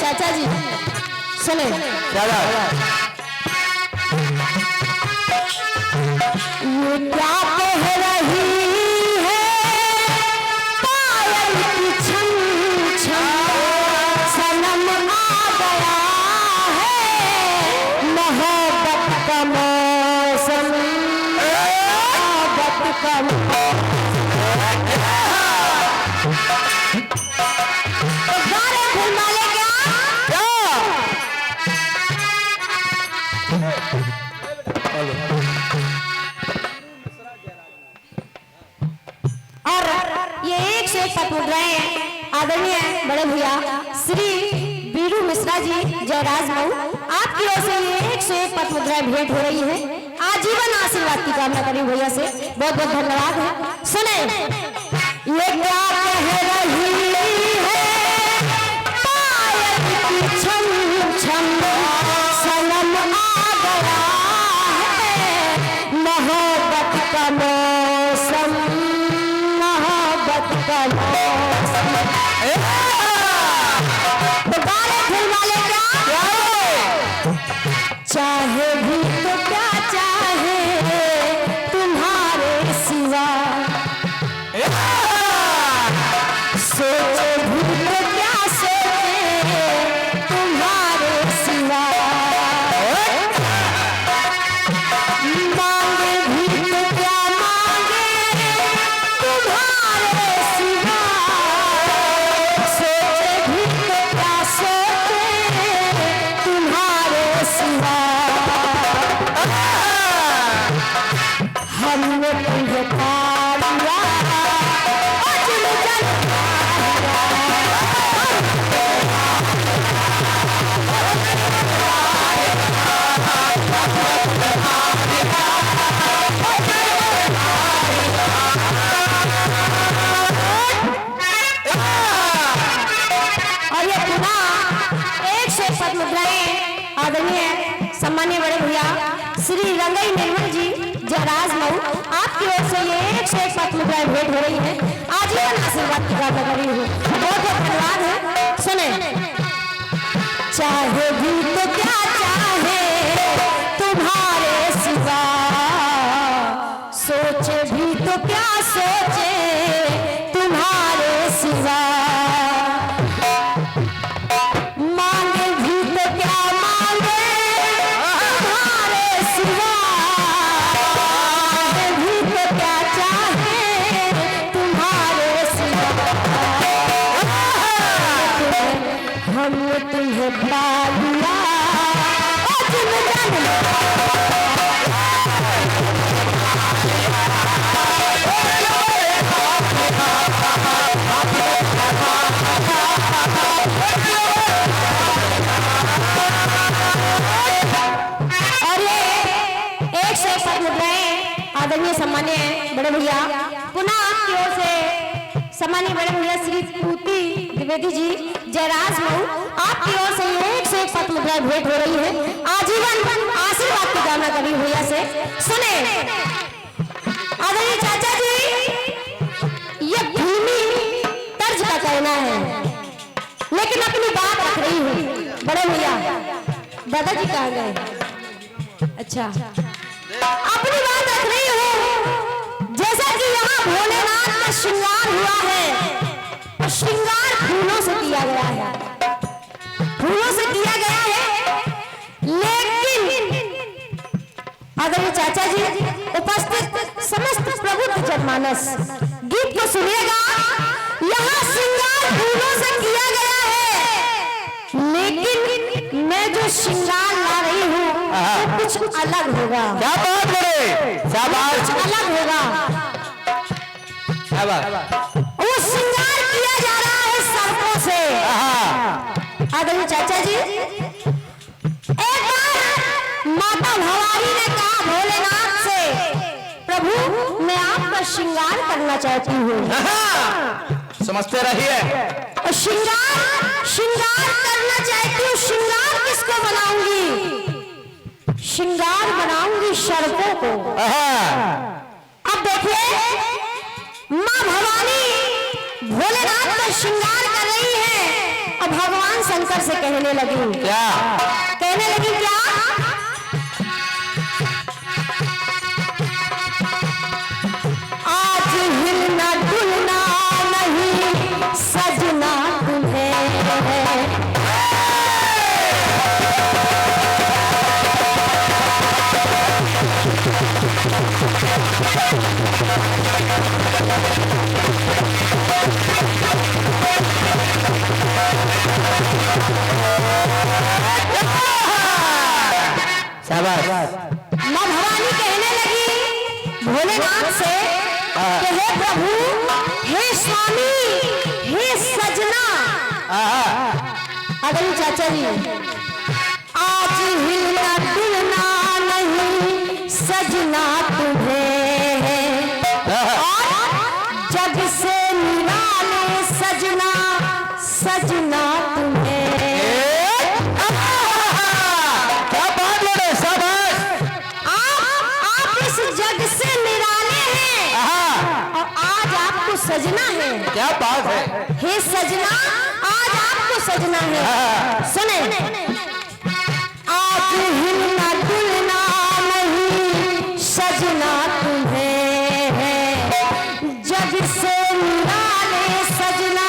चाचा जी सुने क्या कह रही है पायल की छम छम सनम आ गया है मोहब्बत का मौसम मोहब्बत का आदरणीय बड़े भैया श्री बीरू मिश्रा जी जयराज मऊ आपकी ओर से ये 101 पद मुद्राएं भेंट हो रही है। आजीवन आशीर्वाद की कामना करी भैया से बहुत बहुत धन्यवाद है। सुने ये क्या कह रही है पायल की छम छम सनम आ गया है मोहब्बत का मौसम मोहब्बत का मौसम चाहे भी तो क्या चाहे तुम्हारे सिवा सोचे भी तो क्या सोचे तुम्हारे सिवा मांगे भी तो क्या मांगे तुम्हारे सिवा सोचे भी तो क्या सोचे तुम्हारे सिवा हमने तुझे पाया और ये पुनः 101 पद मुद्राएं आदरणीय सम्मानीय बड़े भैया श्री रंगई निर्मल जी जयराज मऊ आपकी ओर से ये 101 पद मुद्राएं भेंट हो रही है। आजीवन आशीर्वाद की कामना करी हूँ बहुत बहुत धन्यवाद है। सुने चाहे भी तो क्या चाहे तुम्हारे सिवा सोचे भी तो क्या सोचे तुम्हारे सिवा मांगे भी तो क्या मांगे तुम्हारे सिवा भी तो क्या चाहे तुम्हारे सिवा हमने तुम्हें पा लिया आदरणीय सम्मान्य बड़े भैया पुनः आपकी ओर से सम्मान्य बड़े भैया श्री पूती द्विवेदी जी जयराज मऊ आपकी ओर से 101 पत्र मुद्रा भेंट हो रही है। आजीवन आशीर्वाद की कामना करी भैया से। सुने आदरणीय चाचा जी, ये धीमी तर्ज का कहना है लेकिन अपनी बात रख रही हूँ। बड़े भैया दादाजी कहाँ गए? अच्छा, अपनी बात रख रही हूँ। जैसा कि यहाँ भोलेनाथ का श्रृंगार हुआ है, तो श्रृंगार फूलों से किया गया है, फूलों से किया गया है। लेकिन आदरणीय चाचा जी, उपस्थित समस्त प्रबुद्ध जनमानस गीत को सुनिएगा। यहाँ श्रृंगार फूलों से किया गया है, लेकिन मैं जो श्रृंगार ला रही हूँ वो कुछ अलग होगा। क्या बात करे, शाबाश, कुछ अलग होगा। वो श्रृंगार किया जा रहा है सर्पों से। आदरणीय चाचा जी, एक बार माता भवानी ने कहा भोलेनाथ से, प्रभु मैं आपका श्रृंगार करना चाहती हूँ। समझते रहिए। श्रृंगार श्रृंगार करना चाहती हूँ। श्रृंगार किसको बनाऊंगी? श्रृंगार बनाऊंगी सर्पों को। अब देखिए, माँ भवानी भोलेनाथ का श्रृंगार कर रही है और भगवान शंकर से कहने लगी क्या? कहने लगी क्या? आज हिलना डुलना नहीं सजना तुम्हें। माँ भवानी कहने लगी भोलेनाथ से कि हे प्रभु, हे स्वामी, हे सजना। आदरणीय चाचा जी, आज हिलना डुलना नहीं सजना तुम्हें, और जग से निराले सजना सजना तुम्हें। जग से निराले हैं और आज आपको सजना है। क्या बात है? हे सजना, आज आपको सजना है। सुने, आज हिलना डुलना नहीं सजना तुम्हें, जग से निराले सजना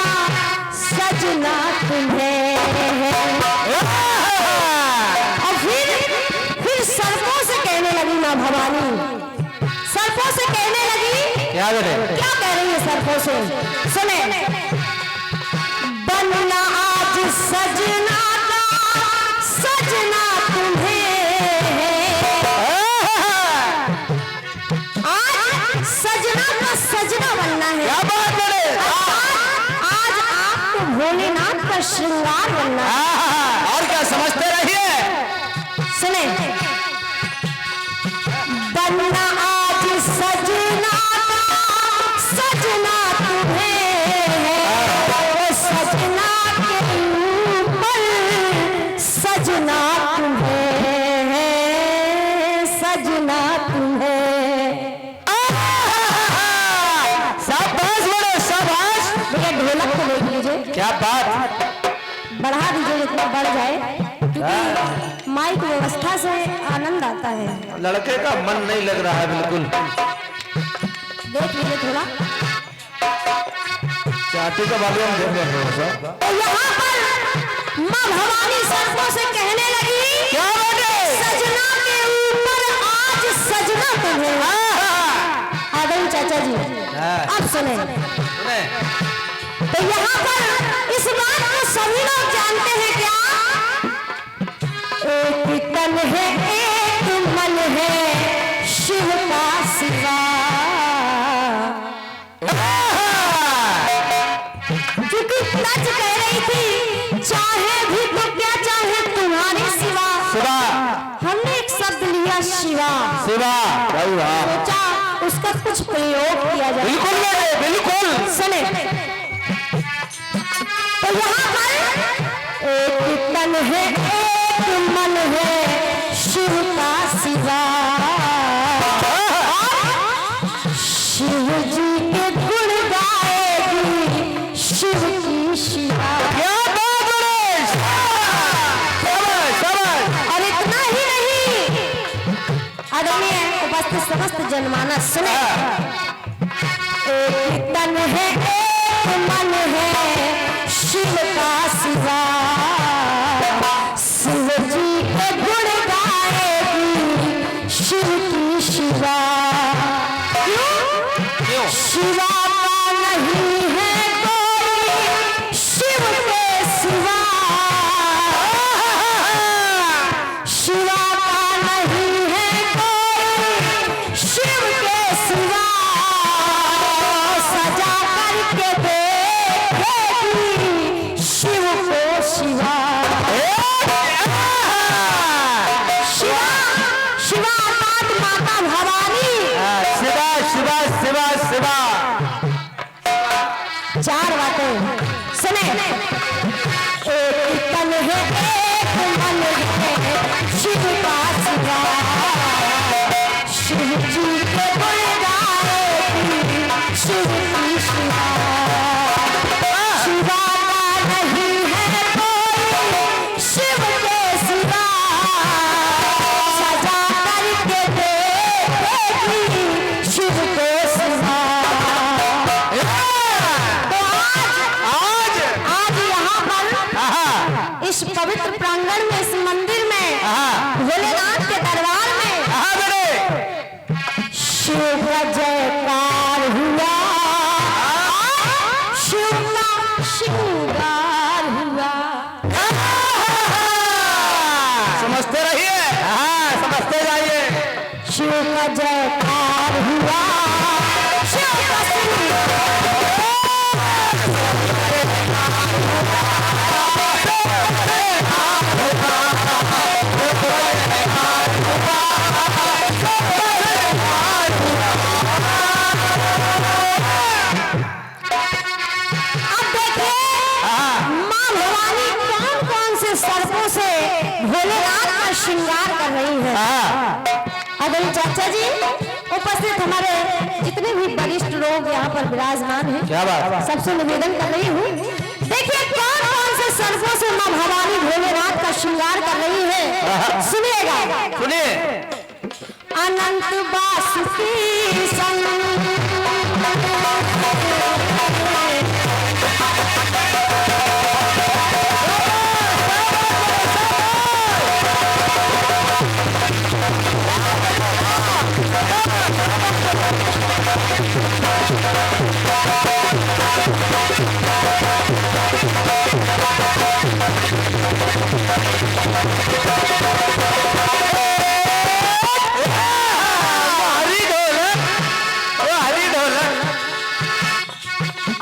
सजना तुम्हें। और फिर सर्पों से कहने लगी माँ भवानी, सर्पों से कहने लगी क्या कह रही है सर्पों से? सुने, बनना आज सजना का सजना तुम्हें, आज सजना का सजना बनना है। क्या बात है? आज आपको भोलेनाथ का श्रृंगार बनना है। और क्या, समझते रहिए। सुने, बनना आज सजना का सजना तुम्हें, सजना के ऊपर सजना तुम्हें, सजना तुम्हें। शाबाश बड़े, शाबाश। भैया ढोलक को देख लीजिए, क्या बात, बढ़ा दीजिए जितना बढ़ जाए, क्योंकि माइक व्यवस्था से आनंद आता है। लड़के का मन नहीं लग रहा है बिल्कुल। देख लीजिए थोड़ा, चाटी का वॉल्यूम देख रहे हो। तो यहाँ पर माँ भवानी सर्पों से कहने लगी, क्या बात? सजना के ऊपर आज सजना तुम्हें। आदरणीय चाचा जी, अब सुने, तो यहाँ पर इस बात को सभी लोग जानते हैं क्या? एक तन है एक मन है शिव का सिवा, क्योंकि तज कह रही थी चाहे भी तो क्या चाहे तुम्हारे सिवा। हमने एक शब्द लिया शिवा, शिवा, सोचा कुछ प्रयोग किया जाए। बिल्कुल बेटे बिल्कुल। सुने, तो यहाँ पर एक तन है एक मन है शिव का सिवा, शिव जी के गुण गाएगी शिव की शिवा। क्या बात है, शाबाश शाबाश। और इतना ही नहीं, आदरणीय उपस्थित समस्त जनमानस सुने, एक तन है एक मन है शिव का सिवा, शिव जी के गुण गाएगी शिव की शिवा। क्यों? शिवा का नहीं है कोई शिव के सिवा, शिवा का नहीं है कोई शिव के सिवा, सजा करके देखेगी शिव को शिवा। शिवा शिवा अर्थात माता भवानी। शिवा शिवा शिवा शिवा। चार बातें सुने, एक तन है एक मन है शिव का सिवा, शिव जी के गुण गाएगी शिव की शिवा। शिवा का नहीं है कोई शिव के सिवा, सजा करके देखेगी शिव को शिवा। आज यहाँ पर इस पवित्र प्रांगण में, इस मंदिर में, भोलेनाथ के दरबार में शिव का जयकार हुआ, शिव का श्रृंगार हुआ। समझते रहिए, समझते जाइए। शिव का जयकार हुआ, शिव का श्रृंगार। अब देखिए माँ भवानी कौन कौन से सर्पों से भोलेनाथ का श्रृंगार कर रही है। आदरणीय चाचा जी, उपस्थित हमारे जितने भी वरिष्ठ लोग यहाँ पर विराजमान हैं, क्या बात। सबसे निवेदन कर रही हूँ, देखिए कौन कौन से सर्पों से माँ भवानी भोलेनाथ का श्रृंगार कर रही है। सुनिएगा, सुनिए। अनंत बासुकी संग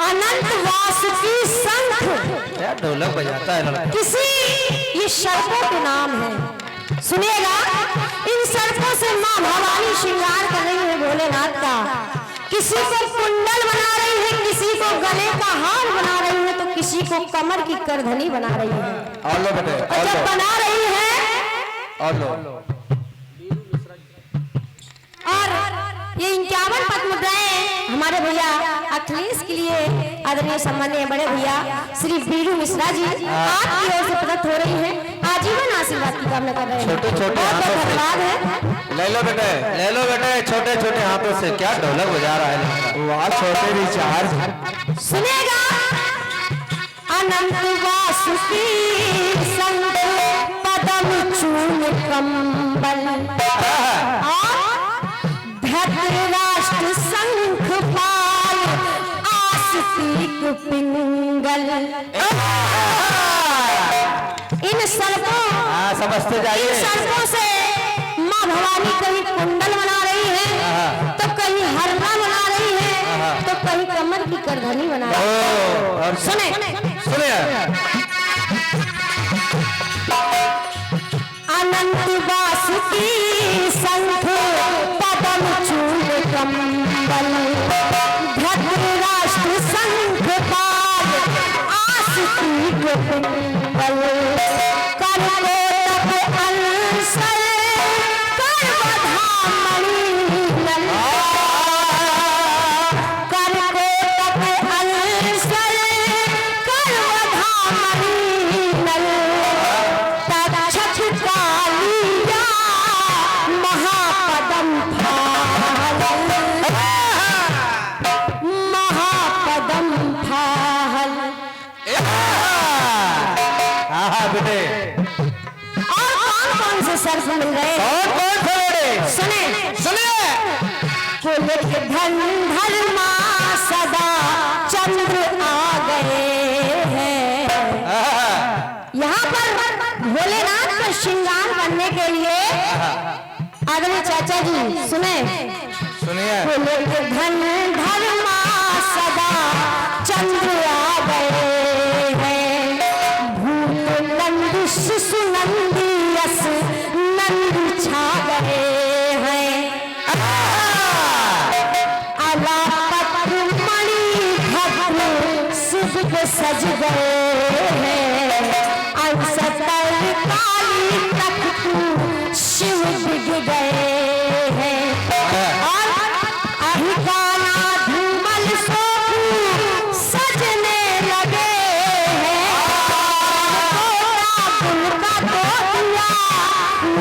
अनंत वासुकी शंख क्या ढोलक बजाता है लड़का। किसी ये सर्पों के नाम है। सुनिएगा, इन सर्पों से माँ भवानी श्रृंगार कर रही है भोलेनाथ का। किसी को कुंडल बना रही है, किसी को गले का हार बना रही है, तो किसी को कमर की करधनी बना रही है। और लो बेटे, और और जब लो, बना रही है और लो। और ये 51 पद मुद्राएं हमारे भैया अखिलेश के लिए आदरणीय सम्माननीय बड़े भैया श्री बीरू मिश्रा जी आपकी ओर से प्रदत्त हो रही है। आजीवन आशीर्वाद की कामना कर रहे हैं। छोटे छोटे बहुत बहुत हाथों धन्यवाद है। से ले लो बेटे, ले लो बेटे, छोटे छोटे हाथों से क्या ढोलक बजा रहा है। वाह, छोटे रिचार्ज। सुनेगा, अनंत वासुकी संग पदम चून कंबल, धृतराष्ट्र शंख पाल आस्तिक पिंगल। इन सर्पों समझते जाइए। सर्पों से माँ भवानी कहीं कुंडल बना रही है, तो कहीं हरना बना रही है, तो कहीं कमर की करधनी बना रही है। और सुने सुनिए, अनंत वासुकी शंख पदम चूल कंबल, हाँ हाँ बेटे। और कौन कौन से सर्प मिल रहे? कौन कौन से बेटे? सुने सुनिए। कुल धन धर्मा सदा चंद्र आ गए हैं। यहाँ पर भोलेनाथ का श्रृंगार बनने के लिए आदरणीय चाचा जी सुने। सुनिए। कुल धन धर्मा सदा चंद्र आ गए हैं। भूत नंद शिशु नंदी यस नंद छा गए हैं। अलापत मणि भद्र सिद्ध सज गए हैं। अंसतर काली तख्त शिव दिग गए हैं। और अहिकाना धूमल सोफू सजने लगे हैं। गुल का तोतिया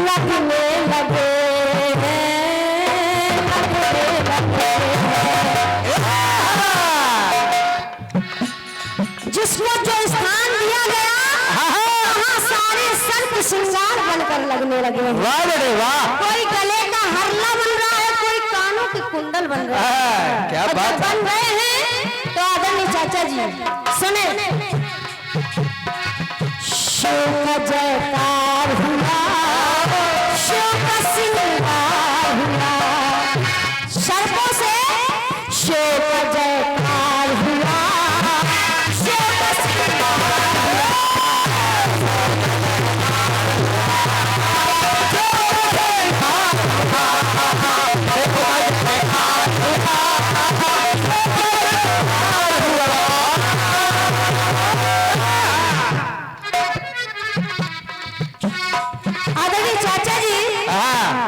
लगने लगे हैं, लगने लगे हैं। जिसको जो स्थान दिया गया वहाँ सारे सर्प श्रृंगार बनकर लगने लगे हैं। वाह बेटे वाह। कोई गले का हरला बन रहा है, कोई कानों के कुंडल बन रहे हैं। क्या और बात जब बन रहे हैं तो आदरणीय चाचा जी सुने। शिव का जयकार हुआ, शिव का श्रृंगार हुआ। सर्पों से शिव का जयकार हुआ, शिव का श्रृंगार हुआ। आदरणीय चाचा जी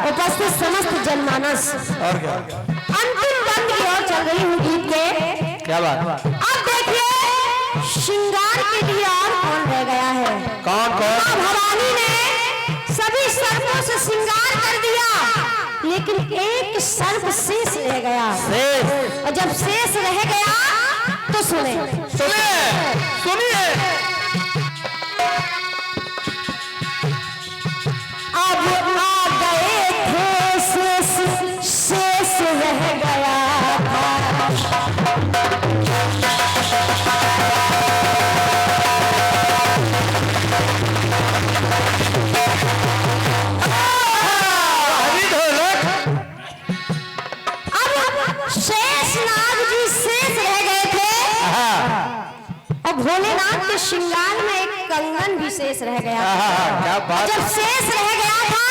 उपस्थित समस्त जनमानस और क्या? अंतिम बंद की ओर चल रही हूँ गीत के। क्या बात? अब देखिए श्रृंगार के लिए और कौन रह गया है? कौन कौन? माँ भवानी ने सभी सर्पों से श्रृंगार कर दिया, लेकिन एक सर्प शेष रह गया। शेष? और जब शेष रह गया तो सुने। सुनिए सुनिए। अब आ गए थे शेष, शेष रह गया अभी ढोलक। अब शेष नाग जी शेष रह गए थे और भोलेनाथ के श्रृंगार में एक कंगन भी शेष रह गया। क्या बात? जब शेष रह गया था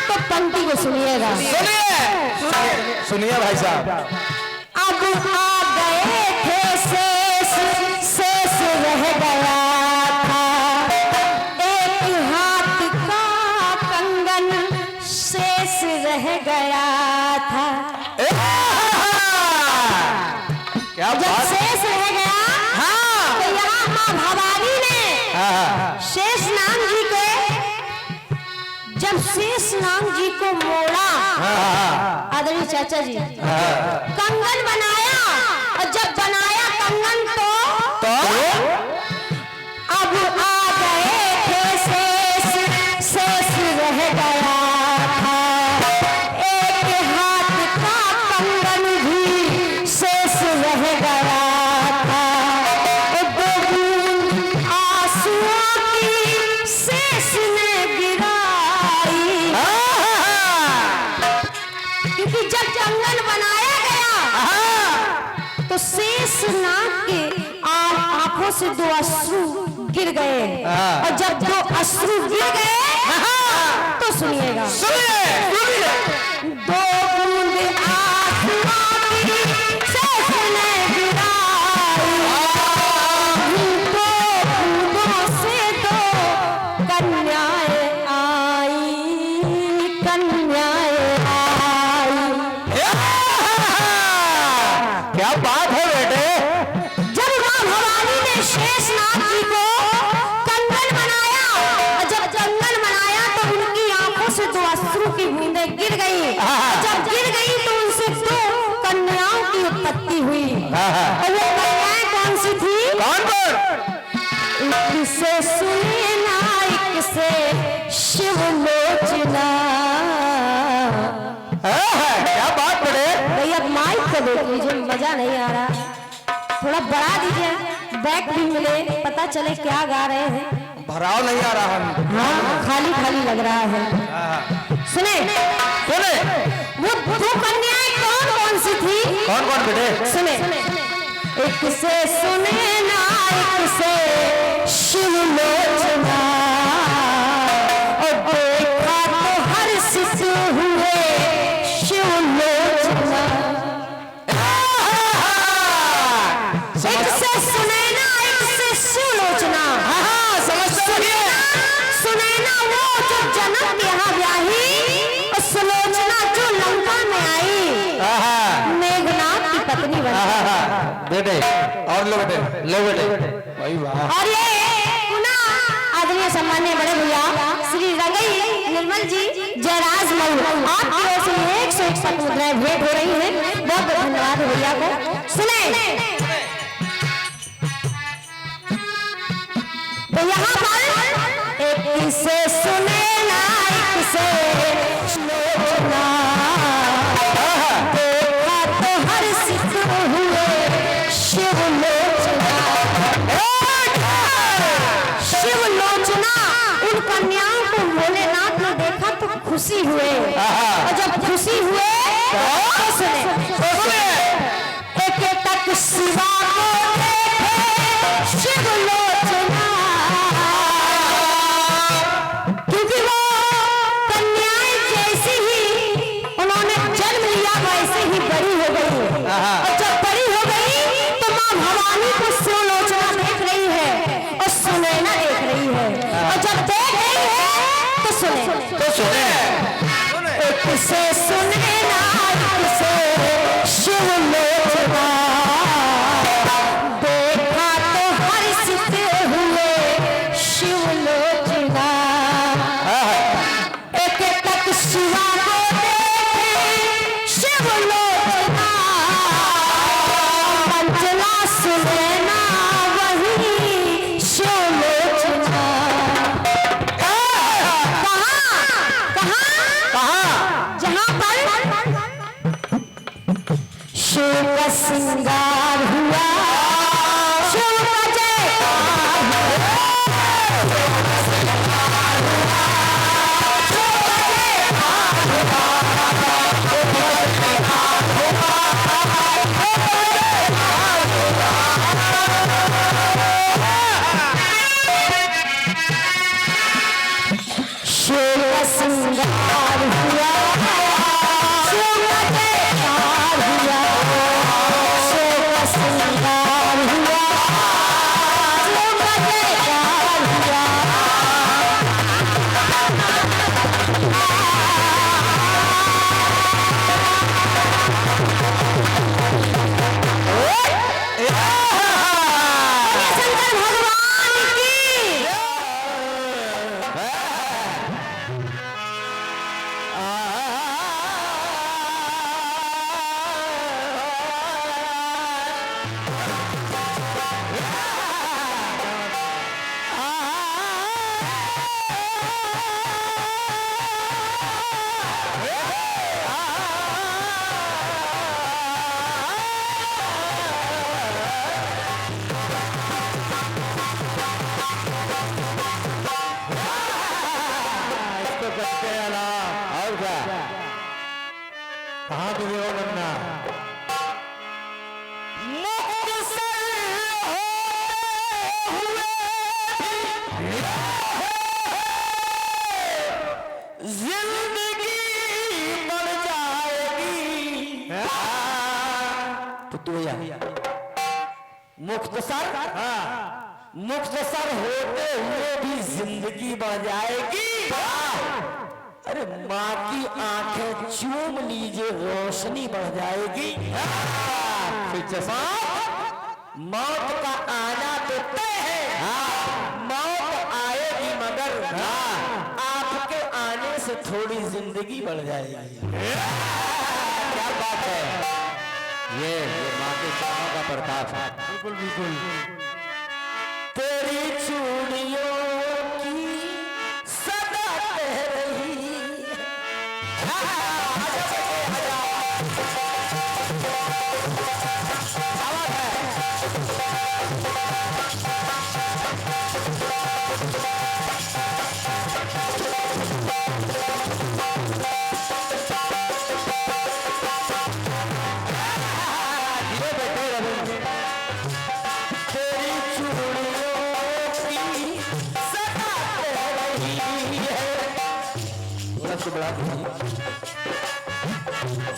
तो पंक्ति को सुनिएगा। सुनिए सुनिए भाई साहब। अब आ गए थे शेष, शेष रह गया था। एक हाथ का कंगन शेष रह गया था। क्या जब बात? शेष रह गया तो यहाँ माँ भवानी ने शेष नाग जी को, जब शेष नाग जी को मोड़ा, आदरणीय चाचा जी कंगन बनाया, और जब बनाया कंगन तो अब आ गए थे शेष, शेष रह गया था। एक हाथ का कंगन भी शेष रह गया था। दो बूंद आंसुओं की शेष ने गिराई, क्योंकि जब कंगन बनाया गया तो शेष नाग के आंखों से दो अश्रु गिर गए। और जब दो अश्रु गिर गए तो सुनिएगा। दो बूंद आंसुओं की शेष ने गिराई, दो बूंदों से दो कन्याएं आई, कन्याएं आई। क्या बात है बेटे? जब माँ भवानी ने शेष नाग जी को कंगन बनाया, और जब कंगन बनाया तो उनकी आंखों से दो अश्रु की बूंदें गिर गई। मुझे मजा नहीं आ रहा, थोड़ा बढ़ा दीजिए, बैक भी मिले, पता चले क्या गा रहे हैं। भराव नहीं आ रहा है। हाँ, खाली खाली लग रहा है। सुने सुने वो दो कन्याएं कौन कौन सी थी? कौन कौन बेटे? सुने, एक से सुनैना, एक से शिवलोचना, और देखा तो हर्षित हुए शिवलोचना। एक से सुनैना, एक से शिवलोचना। सुनैना वो जो जनक के यहाँ ब्याही, और सुलोचना जो लंका में आई, मेघनाथ की पत्नी बनी। बेटे और लो बेटे, लो बेटे भाई वाह। और ये पुनः आदरणीय सम्मान्य बड़े भैया श्री रंगई निर्मल जी जयराज मऊ, आपकी ओर से 101 पट मुद्राएं भेंट हो रही हैं। बहुत बहुत धन्यवाद भैया को। सुने तो यहाँ पर एक से सुनैना, एक से शिवलोचना, देखा तो हर्षित हुए शिवलोचना। शिवलोचना उन कन्याओं को भोलेनाथ ने देखा तो खुशी हुए, और जब खुशी हुए तो सुने, एक तक शिवा को देखे शिवलोचना, क्योंकि वो कन्याएं जैसी ही उन्होंने जन्म लिया वैसे ही बड़ी हो गई, और जब बड़ी हो गई तो माँ भवानी को शिवलोचना देख रही है और सुनैना देख रही है, और जब देख रही है तो सुने, एक से सुनैना, एक से शिवलोचना, देखा तो हर्षित हुए शिवलोचना। एक तक शिवा को देखे शिवलोचना, पंचला सुनैना वही शिवलोचना। कहाँ जहाँ पर शिव का श्रृंगार हुआ, शिव का जयकार हुआ, शिव का श्रृंगार हुआ, शिव का जयकार हुआ, शिव का श्रृंगार हुआ, शिव का जयकार हुआ। शंकर भगवान की इसको करते हैं ना और क्या? कहाँ मिले हो नन्ना? जिंदगी बढ़ जाएगी। तो तू भैया मुख्तसर, मुख्तसर होते हुए भी जिंदगी बढ़ जाएगी। अरे माँ की आंखें चूम लीजिए, रोशनी बढ़ जाएगी। मौत का आना तो तय है, मौत आएगी मगर आपके आने से थोड़ी जिंदगी बढ़ जाएगी। क्या बात है, ये माँ के चरणों का प्रताप है। बिल्कुल बिल्कुल। तेरी चूड़ियों की सदा कह रही है।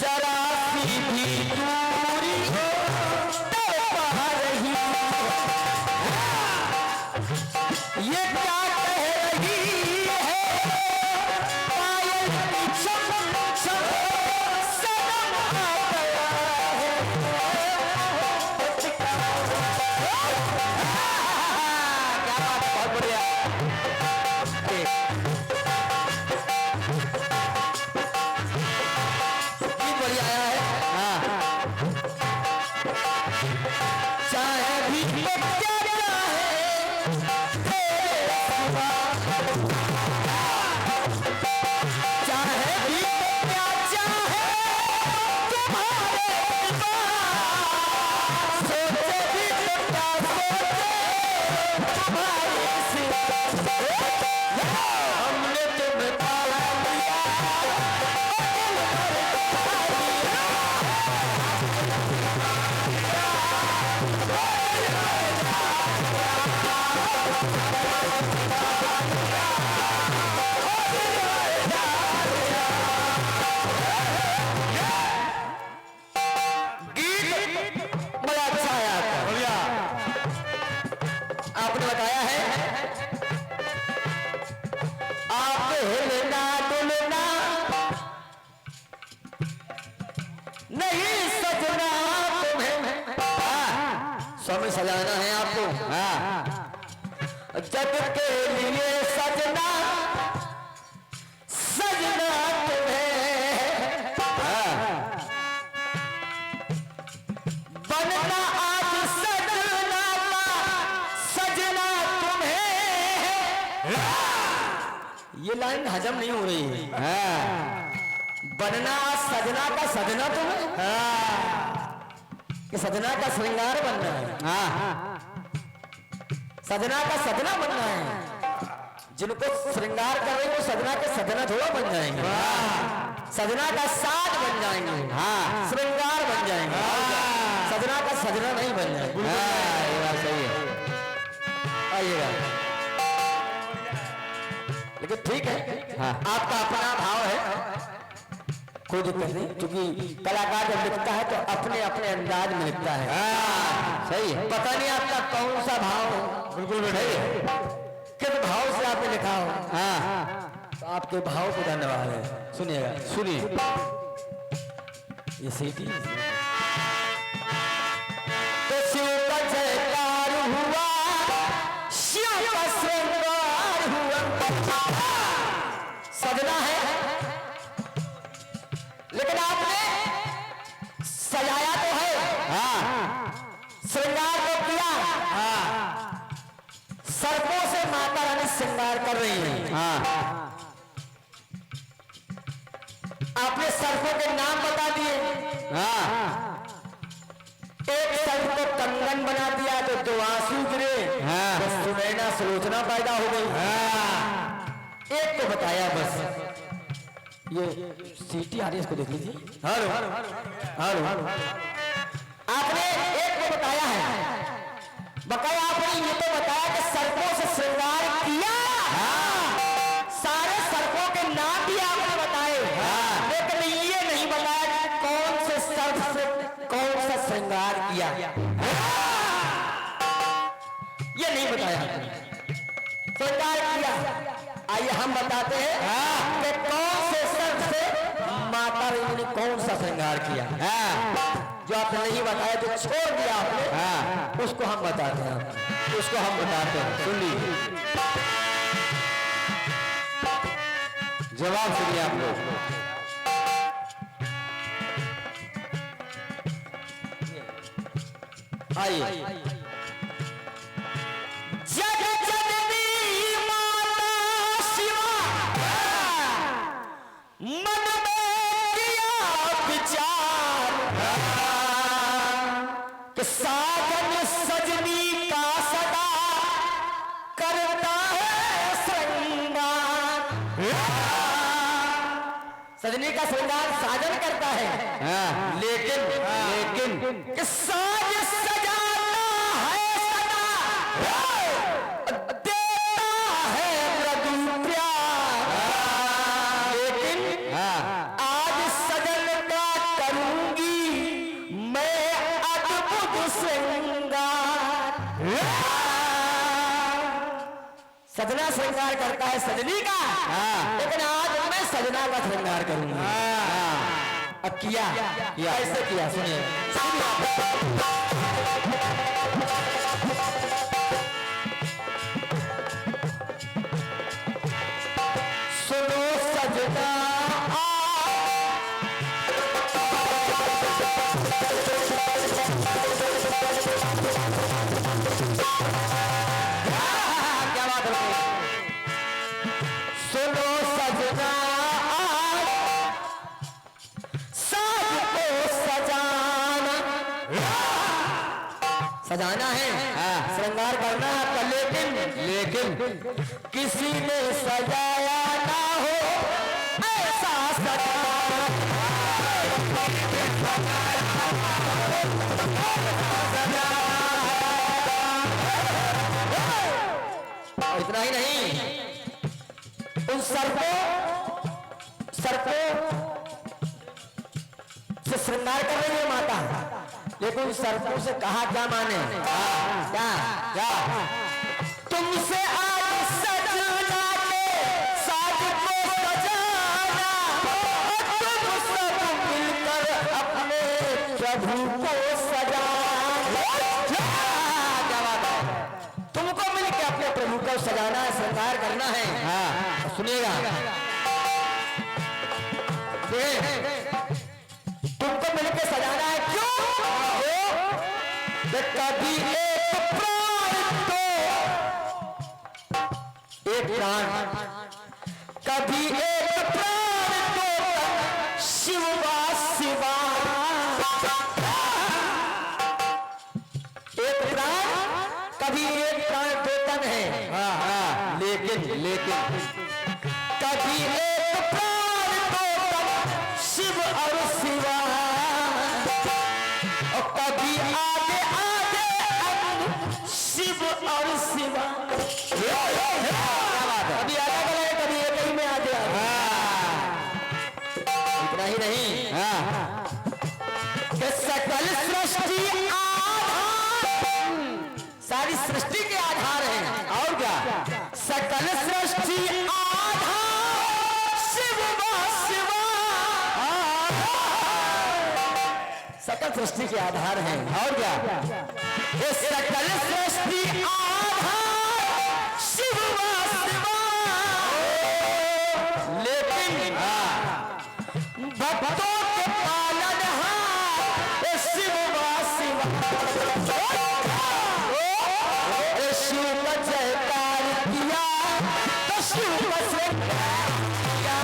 जरा सी भी दूरी हो तो पा रही ये क्या कह रही है पायल की चमक चमक सनम आ गया है। क्या बात, बहुत बढ़िया। बढ़िया आया है। चाहे भी क्या चाहे भी क्या चाहे तुम्हारे सोचे भी क्या सोचे तुम्हारे हमने तुम्हें पाला दिया बड़ा अच्छा आया था। आपने बताया है आप हिलना डुलना नहीं सजना तुम्हें समय सजाना है आपको। जग के लिए सजना सजना तुम्हें बनना आज सजना का सजना तुम्हें। ये लाइन हजम नहीं हो रही है। बनना आज सजना का सजना तुम्हें कि सजना का श्रृंगार बनना है। सजना का सजना बनना है। जिनको श्रृंगार कर रहे हैं वो सजना के सजना थोड़ा बन जाएंगे। सजना का साज बन जाएंगे। श्रृंगार बन जाएंगे। सजना का सजना नहीं बन जाएंगे। ये बात सही है। आइएगा लेकिन ठीक है। आपका अपना भाव है, कोई दिक्कत नहीं, क्योंकि कलाकार जब लिखता है तो अपने अपने अंदाज में लिखता है। सही है। पता नहीं आपका कौन सा भाव बिल्कुल सही है, किस भाव से आपने लिखा हो। तो आपके भाव को धन्यवाद है। सुनिएगा, सुनिए ये सीटी तो शिव का जयकार हुआ, शिव का श्रृंगार हुआ। सजना है लेकिन आपने सजाया तो है, श्रृंगार तो किया। सर्पों से माता रानी श्रृंगार कर रही है। आपने सर्पों के नाम बता दिए। एक सर्प को कंगन बना दिया तो दो आंसू गिरे, तो सुनैना सुलोचना पैदा हो गई। एक को बताया बस। ये सीटी आ रही है, इसको देख लीजिए। हेलो हेलो, आपने एक को बताया है, बकाया आपने ये तो बताया कि सर्पों से श्रृंगार किया। सारे सर्पों के नाम भी आपने बताए, लेकिन ये नहीं बताया कि कौन से सर्प से कौन सा श्रृंगार किया। ये नहीं बताया श्रृंगार किया। आइए हम बताते हैं कि कौन से सर्प से माता रानी ने कौन सा श्रृंगार किया। जो आपने नहीं बताया, जो छोड़ दिया आपने, उसको हम बताते हैं। उसको हम बताते हैं, सुन लीजिए, जवाब सुनिए आप लोग। आइए। मन में किया विचार कि साजन सजनी सजनी का श्रृंगार साजन करता है, लेकिन कि साज सजाना है सदा, देता है मृदु प्यार, लेकिन आज सजन का करूंगी मैं अद्भुत श्रृंगार। सजना श्रृंगार करता है सजनी का, लेकिन आज मैं सजना का श्रृंगार करूंगा। अब किया कैसे किया सुनिए। सुनो सजना क्या बात है। सुनो सजना साज को सजाना, सजाना है, श्रृंगार करना है, लेकिन किसी ने सजाया ना हो ऐसा सजाना। इतना ही नहीं, उन सर्पों से श्रृंगार कर रही है माता, लेकिन उन सर्पों से कहा क्या माने, क्या तुमसे आज सजना के साज को सजाना, तुम सब मिलकर अपने प्रभु को सजाना। क्या बात है, तुमको मिलकर अपने प्रभु को सजाना है, श्रृंगार करना है। सुनिएगा, तुमको मिलकर सजाना है, क्यों? कभी एक कभी एक प्राण तो शिवा शिवा, एक प्राण कभी एक प्राण वेतन है, लेकिन कभी एक प्राण वेतन शिव और शिवा, और कभी आगे आगे शिव और शिवा। कभी अलग अलग, कभी एक ही में आते हैं। इतना ही नहीं, कि सकल सृष्टि आधार, सारी सृष्टि के आधार है, और क्या सकल सृष्टि आधार शिव शिवा, सकल सृष्टि के आधार है, और क्या ये सकल सृष्टि आधार शिव शिवा, लेकिन भक्तों के पालनहार शिव शिवा। शिव का जयकार किया तो शिव का श्रृंगार किया।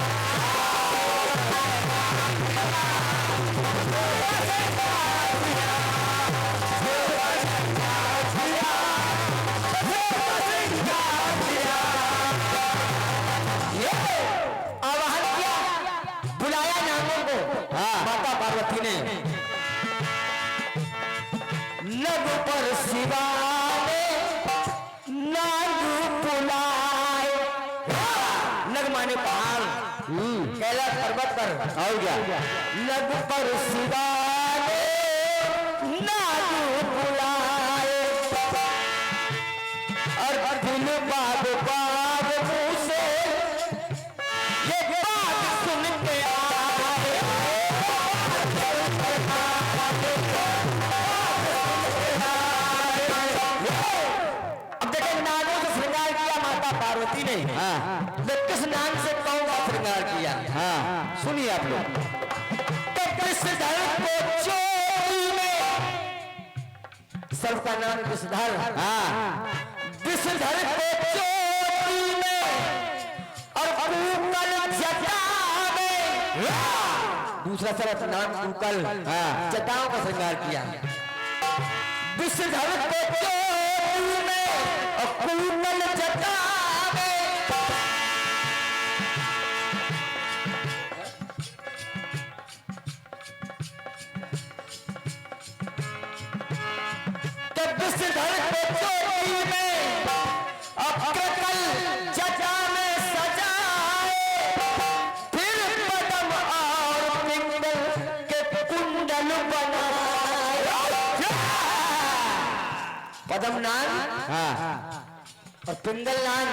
आवाहन किया, बुलाया नागों को, माता पार्वती ने नग पर शिवा ने नाग बुलाए। नग माने पहाड़, कैलाश पर्वत पर, और क्या नग पर शिवा ने नाग बुलाए, और दिल बाग बाग मुंह से ये बात सुन के आए। अब देखें, नागों से श्रृंगार किया माता पार्वती ने, तो किस नाम से कौन सा श्रृंगार किया? सुनिए आप लोग। विषधर को चोरी में, सर्व का नाम विषधर, विषधर को चोरी में, और कूकल जटा में, दूसरा सर्व नाम कूकल, जटाओं का श्रृंगार किया। विषधर को चोरी में और कूकल जटा में, पे चोटी में कल जटा में सजाए, फिर पदम और पिंगल के कुंडल बनाए। पदम नान और पिंगल नान,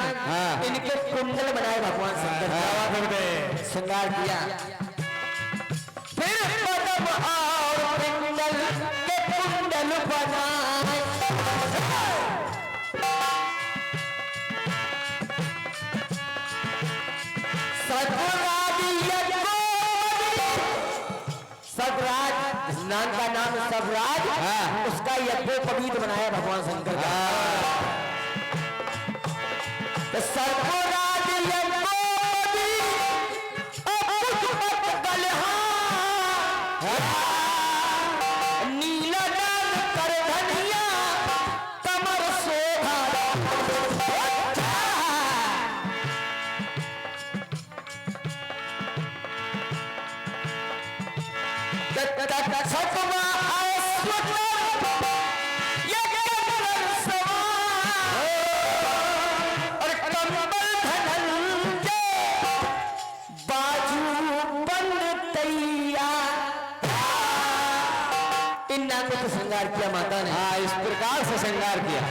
इनके कुंडल बनाए भगवान शंकर ने, श्रृंगार किया। फिर पदम और पिंगल के कुंडल बनाए। सबराज नाम का नाम सबराज, उसका यज्ञोपवीत बनाया भगवान शंकर का। तो सर्वराज नीला रंग कर धनिया कमर शोभा। छठवा और कमल धनंजय बाजू बंद तैयार। इन नाम को श्रृंगार किया माता ने। हाँ, इस प्रकार से श्रृंगार किया।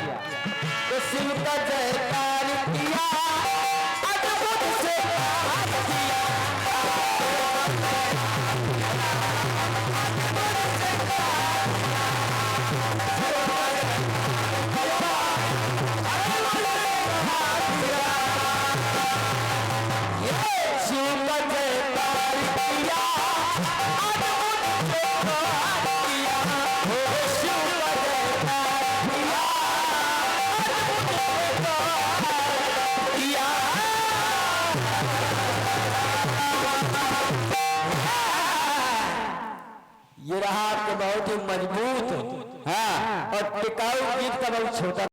तो शिव का जयकार किया, अद्भुत से किया। ये रहा आपके बहुत ही मजबूत और टिकाऊ गीत का बहुत छोटा